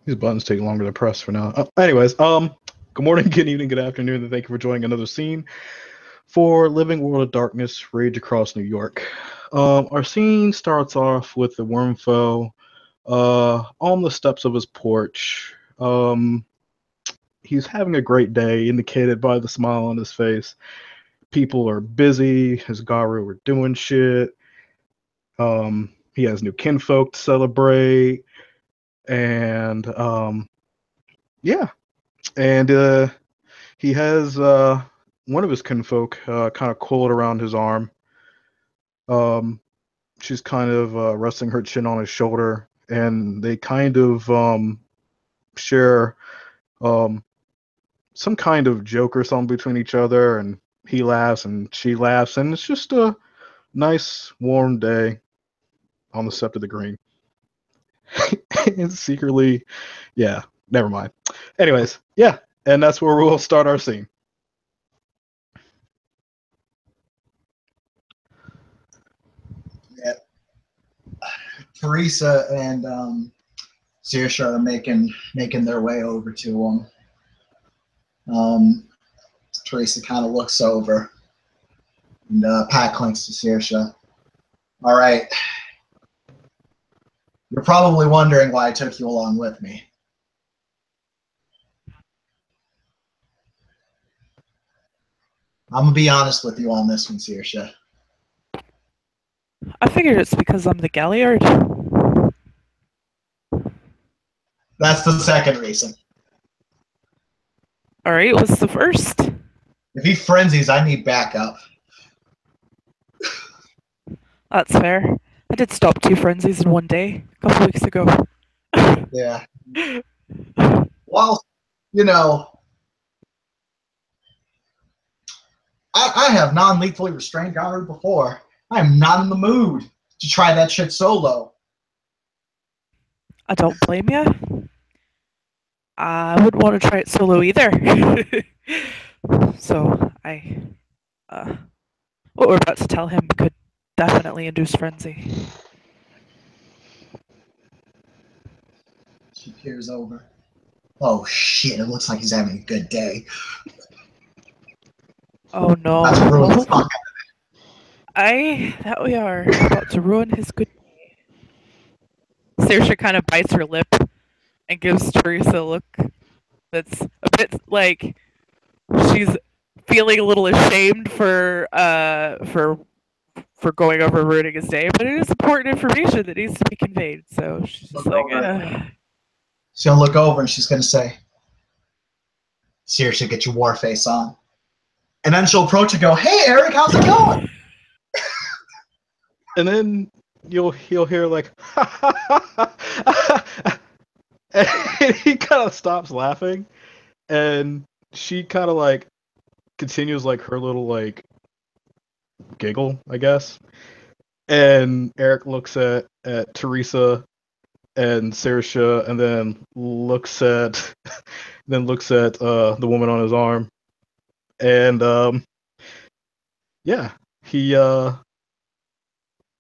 These buttons take longer to press for now. Anyways, good morning, good evening, good afternoon, and thank you for joining another scene for Living World of Darkness, Rage Across New York. Our scene starts off with the Wormfoe on the steps of his porch. He's having a great day, indicated by the smile on his face. People are busy, his Garu are doing shit. He has new kinfolk to celebrate, and yeah, and he has one of his kinfolk kind of coiled around his arm. She's kind of resting her chin on his shoulder, and they kind of share some kind of joke or something between each other, and he laughs and she laughs, and it's just a nice warm day on the Sept of the Green. And secretly, yeah, never mind. Anyways, yeah, and that's where we'll start our scene. Yeah. Teresa and Saoirse are making their way over to him. Teresa kind of looks over, and Pat clinks to Saoirse. All right. You're probably wondering why I took you along with me. I'm going to be honest with you on this one, Saoirse. I figured it's because I'm the Galliard. That's the second reason. Alright, what's the first? If he frenzies, I need backup. That's fair. I did stop 2 frenzies in one day, a couple weeks ago. Yeah. Well, you know, I have non-lethally restrained Garu before. I am not in the mood to try that shit solo. I don't blame you. I wouldn't want to try it solo either. So, what we're about to tell him could definitely induce frenzy. She peers over. Oh shit, it looks like he's having a good day. Oh no. That's ruined the fuck That we are about to ruin his good day. Saoirse kind of bites her lip and gives Teresa a look that's a bit like she's feeling a little ashamed for going over ruining his day, but it is important information that needs to be conveyed. So she's just like, She'll look over and she's gonna say, "Seriously, get your war face on." And then she'll approach and go, "Hey, Eric, how's it going?" And then he'll hear like, and he kind of stops laughing, and she kind of like continues like her little like giggle, I guess. And Eric looks at Teresa and Saoirse, and then looks at the woman on his arm, and yeah, he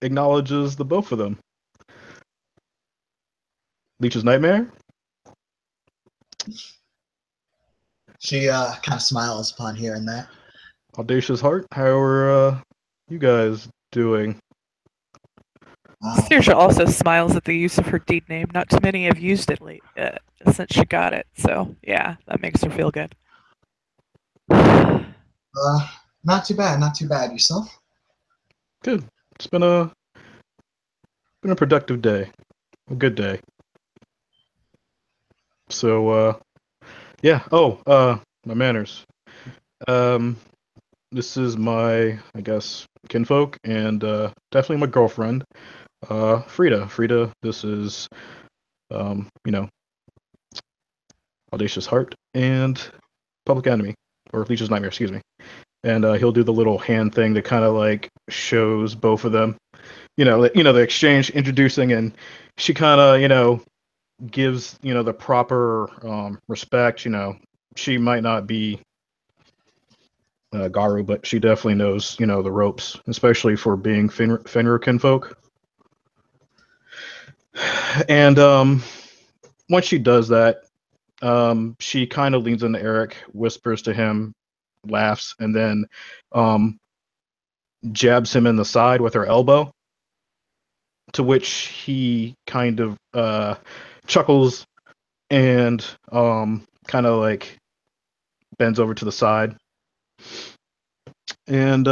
acknowledges the both of them. Leech's Nightmare. She kind of smiles upon hearing that. Audacious Heart. How are you guys doing? Saoirse also smiles at the use of her deed name. Not too many have used it since she got it, so yeah, that makes her feel good. Not too bad, not too bad. Yourself? Good. It's been a productive day, a good day. So yeah. Oh, my manners. This is my, I guess, kinfolk, and definitely my girlfriend, Frida. Frida, this is, Audacious Heart and Public Enemy, or Leech's Nightmare, excuse me. And he'll do the little hand thing that kind of like shows both of them, the exchange, introducing, and she kind of, gives, the proper respect. She might not be Garu, but she definitely knows, the ropes, especially for being Fenrir kinfolk. And once she does that, she kind of leans into Eric, whispers to him, laughs, and then um, jabs him in the side with her elbow. To which he kind of chuckles and kind of like bends over to the side, and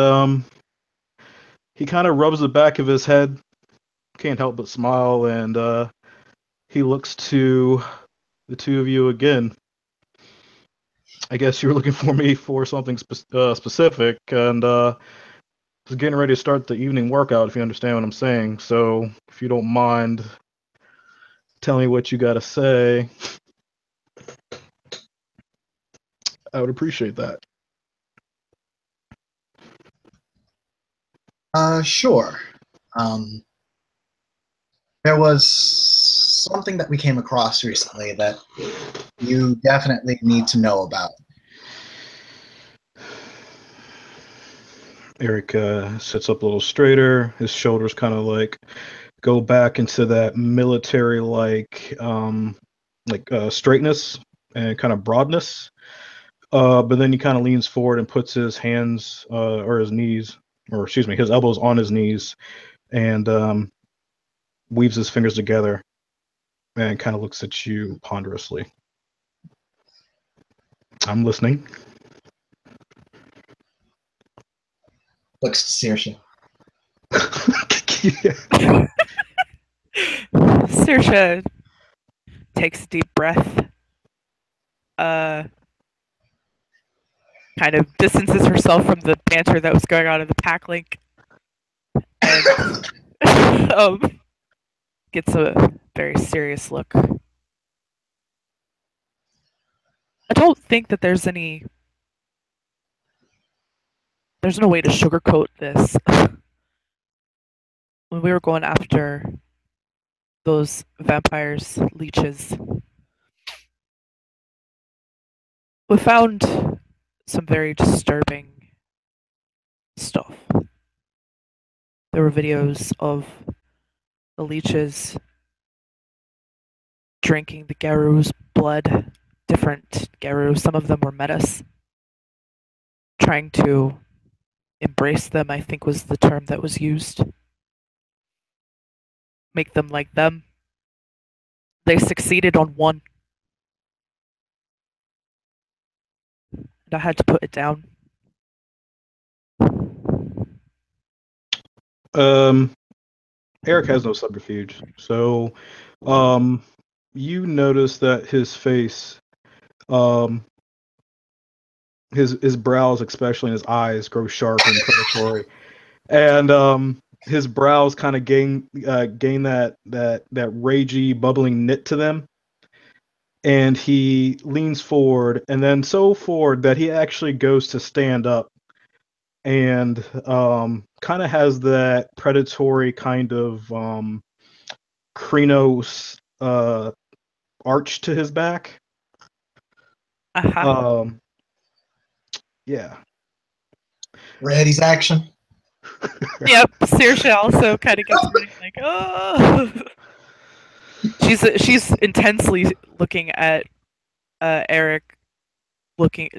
he kind of rubs the back of his head. Can't help but smile, and he looks to the two of you again. I guess you were looking for me for something specific, and was getting ready to start the evening workout, if you understand what I'm saying. So, if you don't mind, tell me what you got to say. I would appreciate that. Sure. There was something that we came across recently that you definitely need to know about. Eric sits up a little straighter. His shoulders kind of like go back into that military straightness and kind of broadness. But then he kind of leans forward and puts his hands or his knees, or excuse me, his elbows on his knees, and weaves his fingers together and kind of looks at you ponderously. I'm listening. Looks to Saoirse. Yeah. Saoirse takes a deep breath, kind of distances herself from the banter that was going on in the pack link, and gets a very serious look. I don't think that there's no way to sugarcoat this. When we were going after those vampires, leeches, we found some very disturbing stuff. There were videos of the leeches drinking the Garu's blood, different Garus. Some of them were metas. Trying to embrace them, I think was the term that was used. Make them like them. They succeeded on one. And I had to put it down. Eric has no subterfuge, so you notice that his face, his brows, especially in his eyes, grow sharp and predatory, and his brows kind of gain that ragey, bubbling knit to them, and he leans forward, and then so forward that he actually goes to stand up, and kind of has that predatory kind of Krynos arch to his back. Uh-huh. Yeah. Ready's action. Yep, Saoirse also kind of gets ready, like, oh. She's intensely looking at Eric,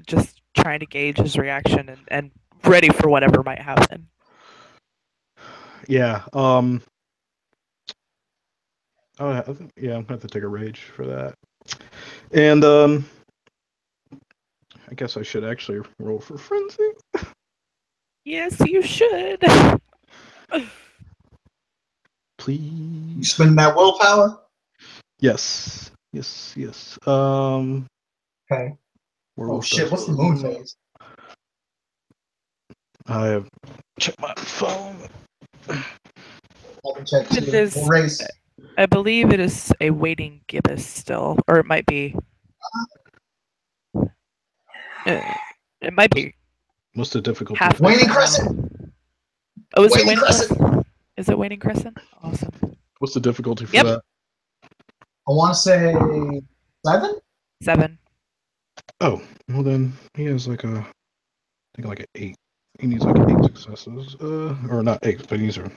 just trying to gauge his reaction and ready for whatever might happen. Yeah. I'm gonna have to take a rage for that. And I guess I should actually roll for frenzy. Yes, you should. Please. You spend that willpower? Yes. Yes. Okay. Oh shit, what's the moon phase? I have checked my phone. I can check too. It is, We'll race. I believe it is a waiting gibbous still, or it might be. It might be. What's the difficulty? Half Waning Crescent. Oh, is it Waning Waning Crescent. Crescent? Is it Waning Crescent? Awesome. What's the difficulty for Yep. that? I want to say 7? 7. Oh, well then he has like I think like an 8. He needs like 8 successes. Or not 8, but these are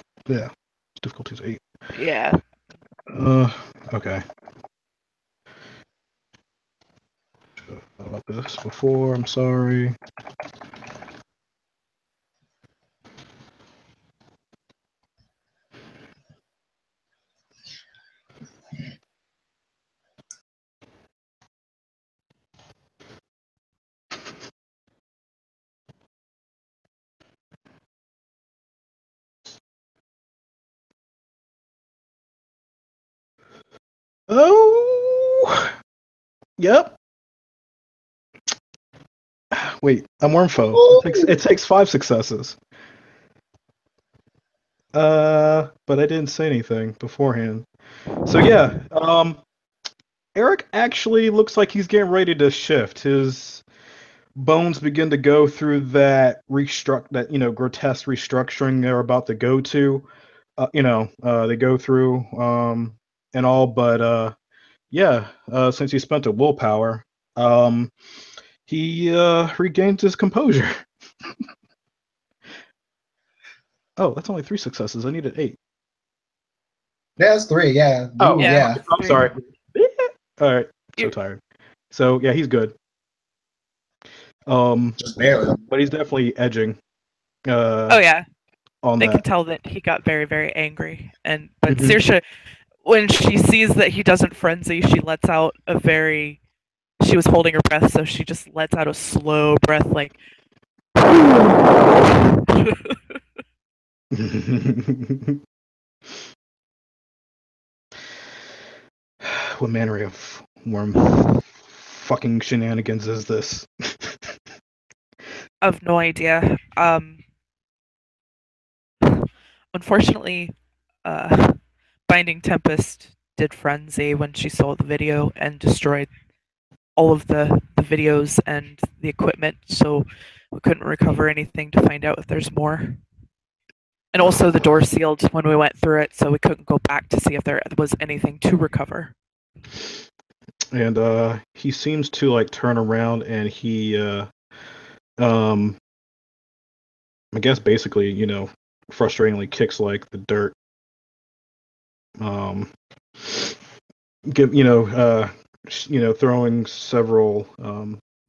difficulty's 8. Yeah. Okay. this before. I'm sorry. Oh, yep. Wait, I'm Wormfoe. It takes 5 successes. But I didn't say anything beforehand. So yeah, Eric actually looks like he's getting ready to shift. His bones begin to go through that grotesque restructuring they're about to go to. They go through and all, but since he spent a willpower, he regains his composure. Oh, that's only 3 successes. I needed 8. Yeah, it's 3. Yeah. Oh, Ooh, Yeah. yeah. I'm sorry. All right, so You- tired. So yeah, he's good. Just barely. But he's definitely edging. Oh yeah, On they can that. tell that he got very, very angry. But Mhm. Saoirse, when she sees that he doesn't frenzy, she lets out a very. She was holding her breath, so she just lets out a slow breath, like. What manner of worm fucking shenanigans is this? I've no idea. Unfortunately, Binding Tempest did frenzy when she saw the video and destroyed all of the videos and the equipment, so we couldn't recover anything to find out if there's more. And also the door sealed when we went through it, so we couldn't go back to see if there was anything to recover. And he seems to like turn around and he um I guess basically, frustratingly kicks like the dirt. Um throwing several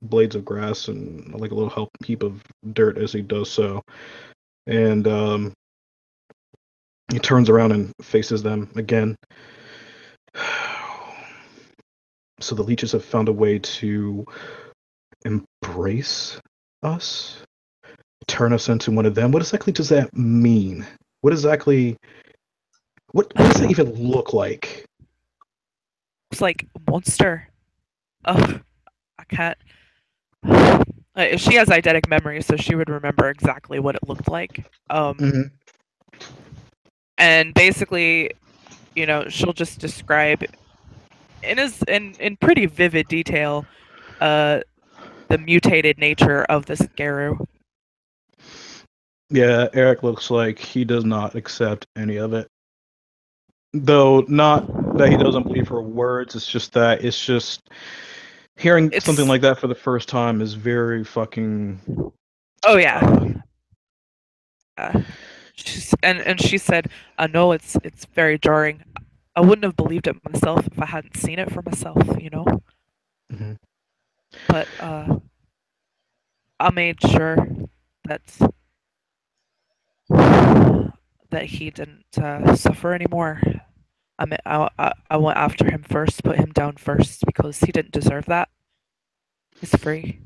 blades of grass and like a little heap of dirt as he does so. And he turns around and faces them again. So the leeches have found a way to embrace us, turn us into one of them. What exactly does that mean? What does that even look like? It's like a monster. Ugh, I can't. She has eidetic memory, so she would remember exactly what it looked like. Mm-hmm. And basically, she'll just describe in pretty vivid detail the mutated nature of this Garu. Yeah, Eric looks like he does not accept any of it. Though not that he doesn't believe her words, it's just hearing something It's like that for the first time is very fucking oh yeah. And she said, "I know it's very jarring. I wouldn't have believed it myself if I hadn't seen it for myself, you know. Mhm. But I made sure that that he didn't suffer anymore. I went after him first, put him down first because he didn't deserve that. He's free.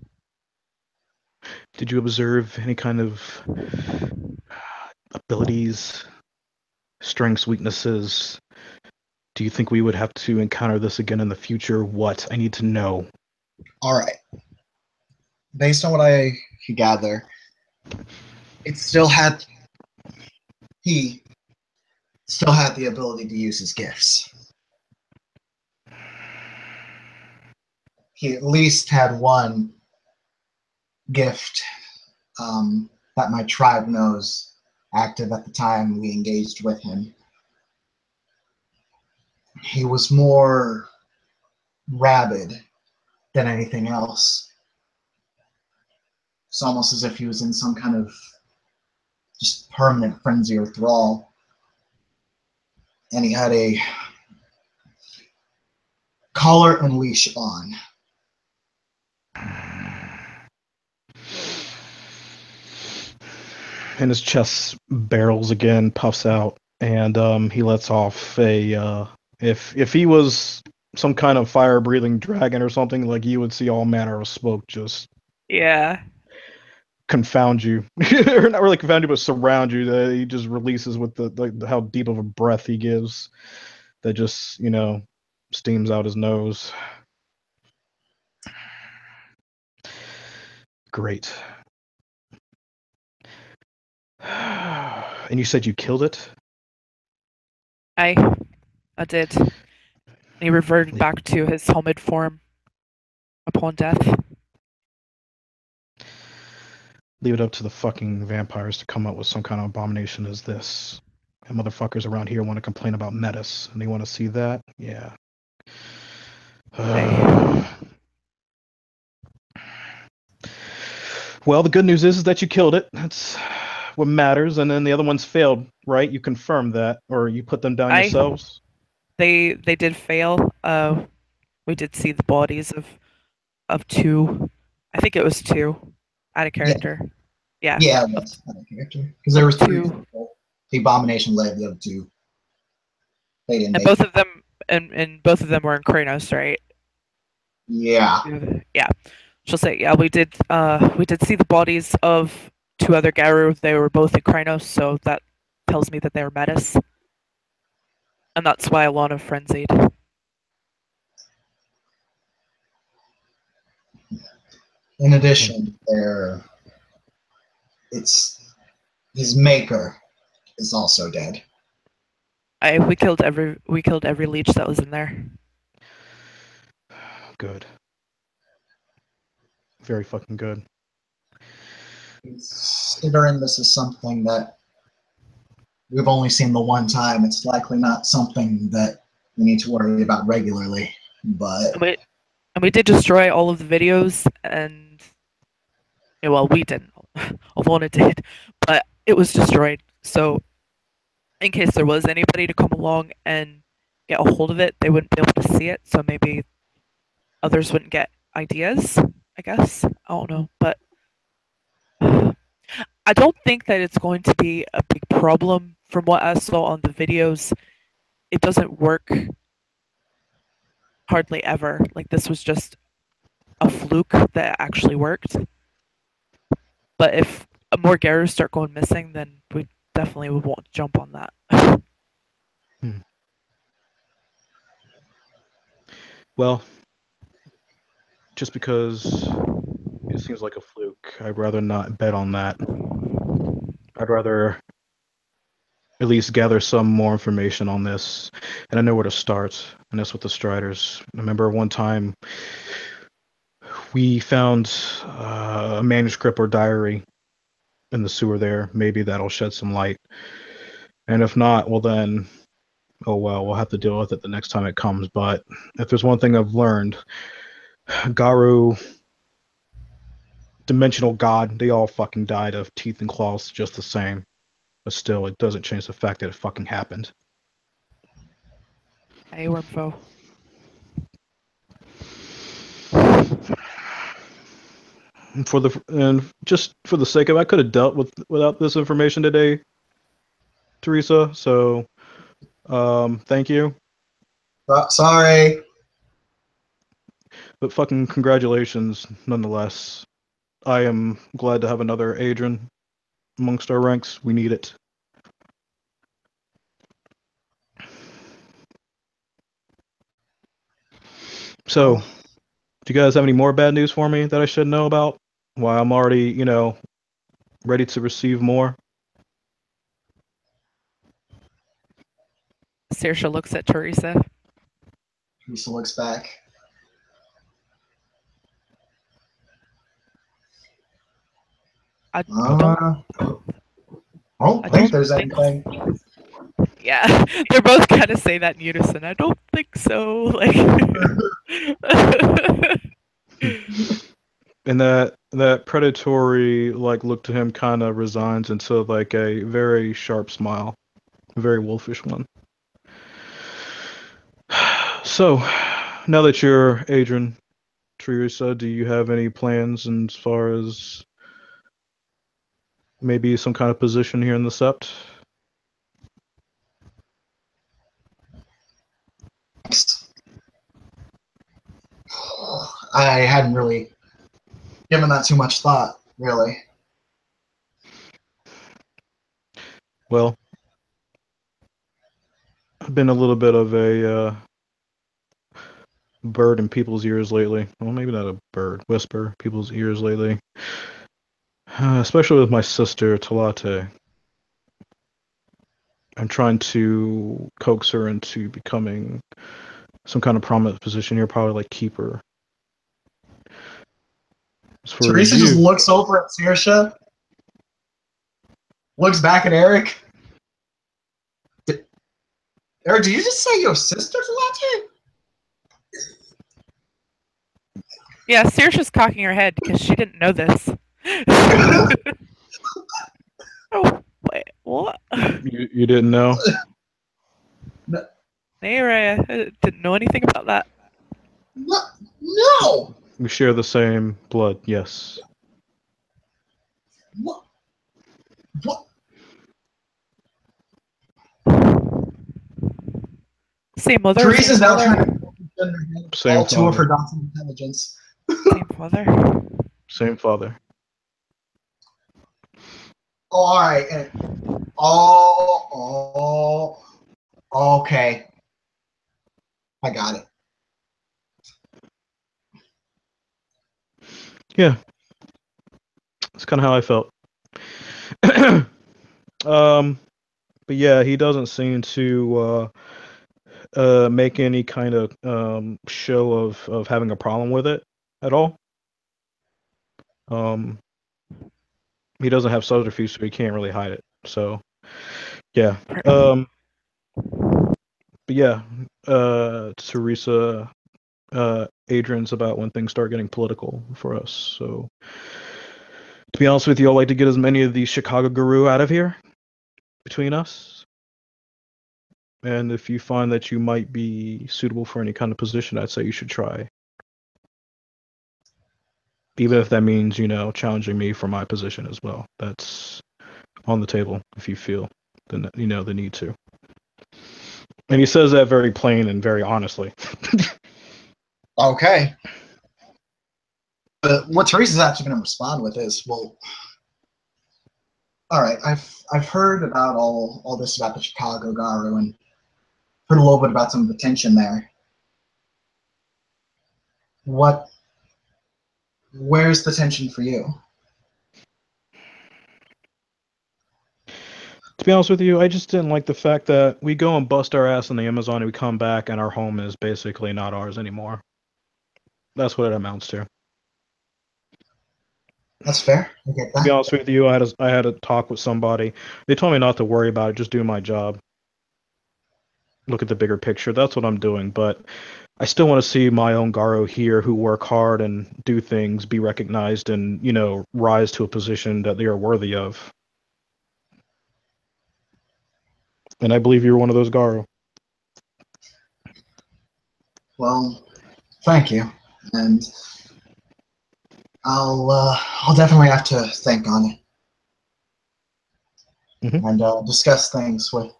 Did you observe any kind of abilities, strengths, weaknesses? Do you think we would have to encounter this again in the future? What? I need to know. All right. Based on what I could gather, he still had the ability to use his gifts. He at least had one gift that my tribe knows active at the time we engaged with him. He was more rabid than anything else. It's almost as if he was in some kind of just permanent frenzy or thrall. And he had a collar and leash on. and his chest barrels again, puffs out, and he lets off a. If he was some kind of fire-breathing dragon or something, like you would see all manner of smoke just Yeah. confound you, or not really confound you, but surround you. That he just releases with the how deep of a breath he gives, that just steams out his nose. Great. And you said you killed it? I did. He reverted back to his helmet form upon death. Leave it up to the fucking vampires to come up with some kind of abomination as this. And motherfuckers around here want to complain about metis, and they want to see that? Yeah. Well, the good news is that you killed it. That's what matters. And then the other ones failed, right? You confirmed that, or you put them down yourselves? They did fail. We did see the bodies of two. I think it was two out of character. Yeah. Yeah, that's out of character. Because there was three two. people. The Abomination led the other two. They didn't And make both it. of them and both of them were in Kranos, right? Yeah. Yeah. She'll say, yeah, we did see the bodies of two other Garu. They were both in Kranos, so that tells me that they were Metis. And that's why Alana frenzied. In addition, it's his maker is also dead. We killed every leech that was in there. Good. Very fucking good. Considering this is something that we've only seen the one time, it's likely not something that we need to worry about regularly. But we did destroy all of the videos, and well, we didn't. Alana did, but it was destroyed. So, in case there was anybody to come along and get a hold of it, they wouldn't be able to see it. So maybe others wouldn't get ideas. I guess I don't know, but I don't think that it's going to be a big problem. From what I saw on the videos, it doesn't work hardly ever. Like, this was just a fluke that actually worked. But if more Garus start going missing, then we definitely would want to jump on that. Well, just because it seems like a fluke, I'd rather not bet on that. I'd rather at least gather some more information on this, and I know where to start, and that's with the Striders. I remember one time we found a manuscript or diary in the sewer there. Maybe that'll shed some light. And if not, well then, oh well, we'll have to deal with it the next time it comes. But if there's one thing I've learned, Garu, dimensional god, they all fucking died of teeth and claws just the same. But still, it doesn't change the fact that it fucking happened. Hey, Wormfo. And just for the sake of it, I could have dealt without this information today, Teresa. So, thank you. Sorry. But fucking congratulations, nonetheless. I am glad to have another Adrian amongst our ranks. We need it. So, do you guys have any more bad news for me that I should know about? Why I'm already, ready to receive more? Saoirse looks at Teresa. Teresa looks back. I don't think there's anything. Yeah, they're both kind of say that in unison. I don't think so. Like, and that predatory look to him kind of resigns into a very sharp smile, a very wolfish one. So, now that you're Adrian, Teresa, do you have any plans as far as maybe some kind of position here in the sept. I hadn't really given that too much thought, really. Well, I've been a little bit of a bird in people's ears lately. Well, maybe not a bird, whisper people's ears lately. Especially with my sister, Talate. I'm trying to coax her into becoming some kind of prominent position here, probably like keeper. As for Teresa just you, looks over at Saoirse, looks back at Eric. Eric, did you just say your sister, Talate? Yeah, Saoirse's cocking her head because she didn't know this. Oh, wait, what? you didn't know? Naira, I didn't know anything about that. No! We share the same blood, yes. What? What? Same mother, Teresa's same now father. trying to Same all two of her father. dots of intelligence. Same father. Same father. Oh, all right. Okay. I got it. Yeah. That's kind of how I felt. But yeah, he doesn't seem to make any kind of show of having a problem with it at all. He doesn't have subterfuge, so he can't really hide it. So, yeah. But yeah, Teresa, Adrian's about when things start getting political for us. So, to be honest with you, I'd like to get as many of these Chicago guru out of here between us. And if you find that you might be suitable for any kind of position, I'd say you should try. Even if that means, challenging me for my position as well. That's on the table if you feel the need to. And he says that very plain and very honestly. Okay. But what Teresa's actually going to respond with is, well, all right, I've heard about all this about the Chicago Garu and heard a little bit about some of the tension there. Where's the tension for you? To be honest with you, I just didn't like the fact that we go and bust our ass in the Amazon and we come back and our home is basically not ours anymore. That's what it amounts to. That's fair. I get that. To be honest with you, I had a talk with somebody. They told me not to worry about it, just do my job. Look at the bigger picture. That's what I'm doing, but I still want to see my own Garo here who work hard and do things, be recognized, and, rise to a position that they are worthy of. And I believe you're one of those Garo. Well, thank you. And I'll definitely have to think on it. Mm-hmm. And discuss things with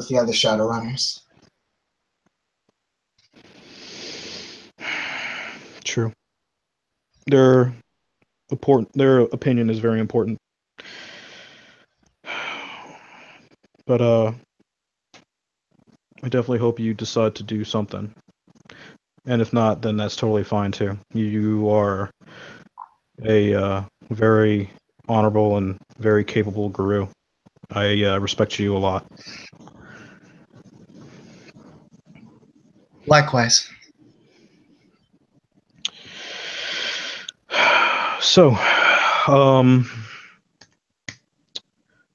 the other Shadowrunners. True. Their opinion is very important. But I definitely hope you decide to do something. And if not, then that's totally fine too. You are a very honorable and very capable guru. I respect you a lot. Likewise. So,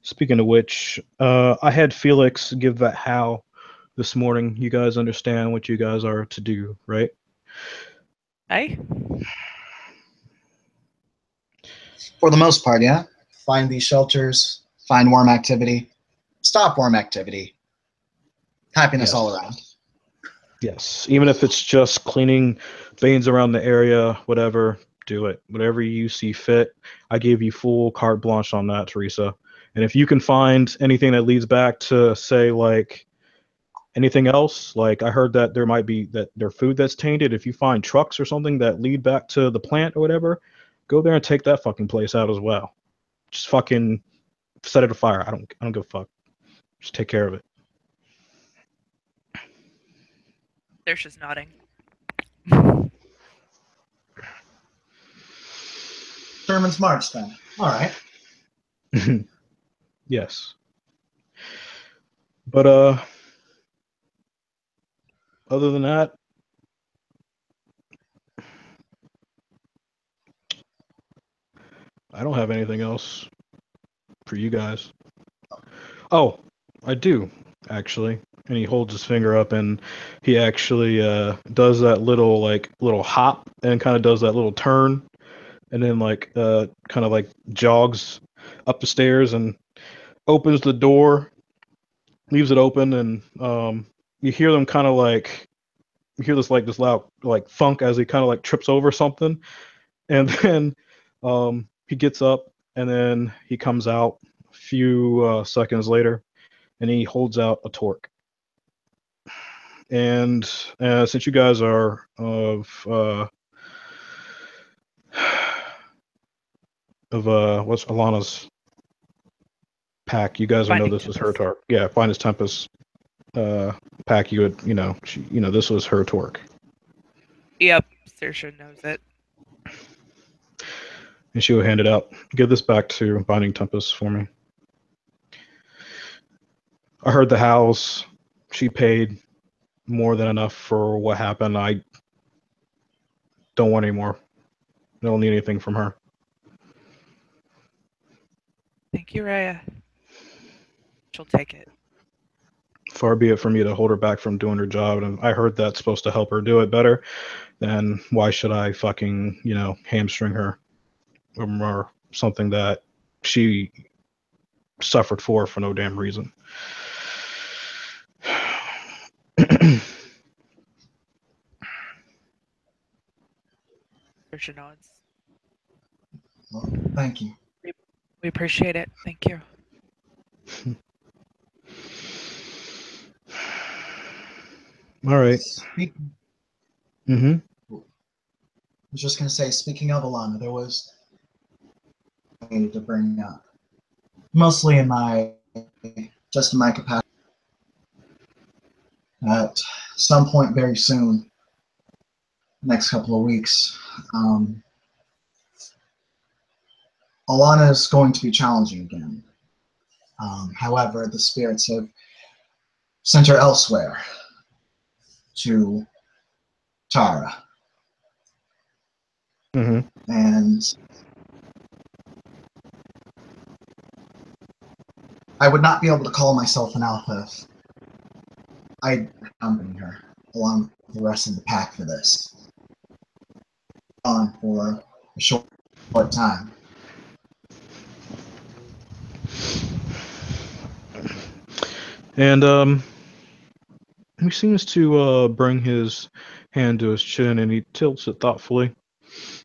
speaking of which, I had Felix give that how this morning. You guys understand what you guys are to do, right? Hey? For the most part, yeah. Find these shelters, find worm activity, stop worm activity. Happiness all around. Yes, even if it's just cleaning veins around the area, whatever, do it. Whatever you see fit. I gave you full carte blanche on that, Teresa. And if you can find anything that leads back to, say, like anything else, like I heard that there might be that their food that's tainted. If you find trucks or something that lead back to the plant or whatever, go there and take that fucking place out as well. Just fucking set it afire. I don't give a fuck. Just take care of it. There's just nodding. Sherman's March then. All right. Yes. But other than that, I don't have anything else for you guys. Oh, I do actually. And he holds his finger up, and he actually does that little hop, and kind of does that little turn, and then kind of like jogs up the stairs and opens the door, leaves it open, and you hear them kind of like you hear this loud like thunk as he kind of like trips over something, and then he gets up, and then he comes out a few seconds later, and he holds out a torque. And since you guys are of what's Alana's pack, you guys would know Finding this was her Tempest. torque. Yeah, Finest Tempest pack. You would this was her torque. Yep, Saoirse knows it. And she will hand it out. Give this back to Binding Tempest for me. I heard the howls. She paid more than enough for what happened. I don't want any more. I don't need anything from her. Thank you, Raya. She'll take it. Far be it from me to hold her back from doing her job, and I heard that's supposed to help her do it better. Then why should I fucking, hamstring her or something that she suffered for no damn reason? Saoirse nods. Well, thank you. We appreciate it. Thank you. All right. Mm-hmm. I was just going to say, speaking of Alana, there was I needed to bring up, mostly in my capacity. At some point very soon, next couple of weeks, Alana is going to be challenging again. However, the spirits have sent her elsewhere to Tara. Mm-hmm. And I would not be able to call myself an alpha if I accompany her along with the rest of the pack for this. On for a short time. And he seems to bring his hand to his chin, and he tilts it thoughtfully,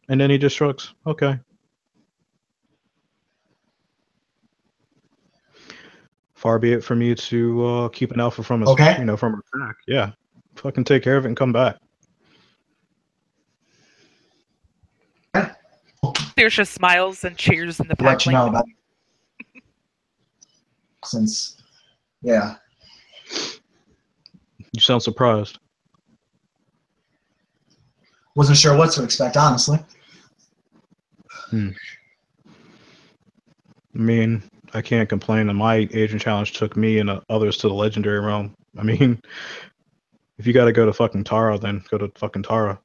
and then he just shrugs. Okay. Far be it from you to keep an alpha from his, from her pack. Yeah, fucking take care of it and come back. Saoirse smiles and cheers in the pack. Let you know about since, yeah. You sound surprised. Wasn't sure what to expect, honestly. I mean, I can't complain that my agent challenge took me and others to the legendary realm. I mean, if you got to go to fucking Tara, then go to fucking Tara.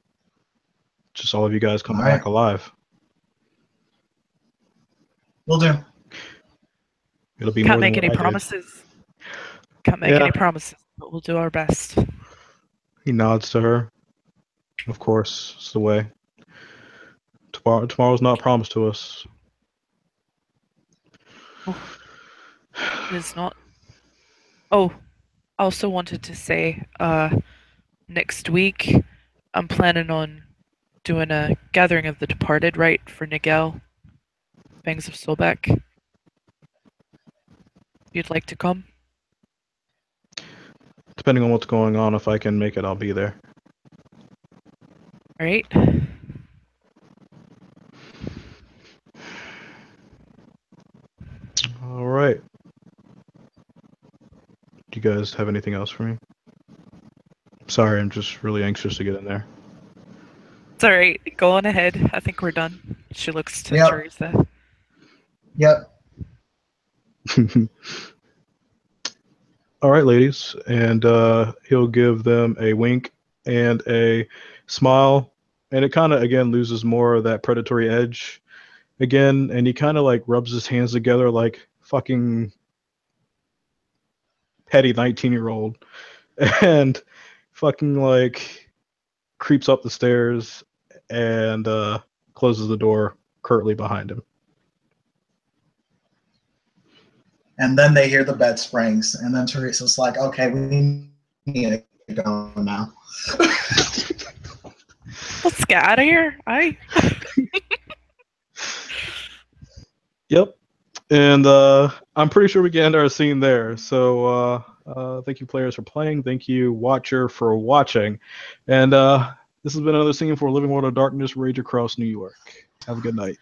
Just all of you guys coming back alive. Will do. It'll be Can't more make than any what I promises. Can't make any promises, but we'll do our best. He nods to her. Of course, it's the way. Tomorrow's not promised to us. It is not. Oh, I also wanted to say, next week, I'm planning on doing a gathering of the departed rite for Nigel, Fangs of Solbeck. If you'd like to come. Depending on what's going on, if I can make it, I'll be there. All right. All right. Do you guys have anything else for me? Sorry, I'm just really anxious to get in there. It's all right. Go on ahead. I think we're done. She looks to Yep. Teresa. Yep. All right, ladies, and he'll give them a wink and a smile, and it kind of again loses more of that predatory edge again, and he kind of like rubs his hands together like fucking petty 19-year-old, and fucking like creeps up the stairs and closes the door curtly behind him. And then they hear the bed springs, and then Teresa's like, "Okay, we need to go now." Let's get out of here. Yep. And I'm pretty sure we can end our scene there. So thank you, players, for playing. Thank you, watcher, for watching. And this has been another scene for Living World of Darkness, Rage Across New York. Have a good night.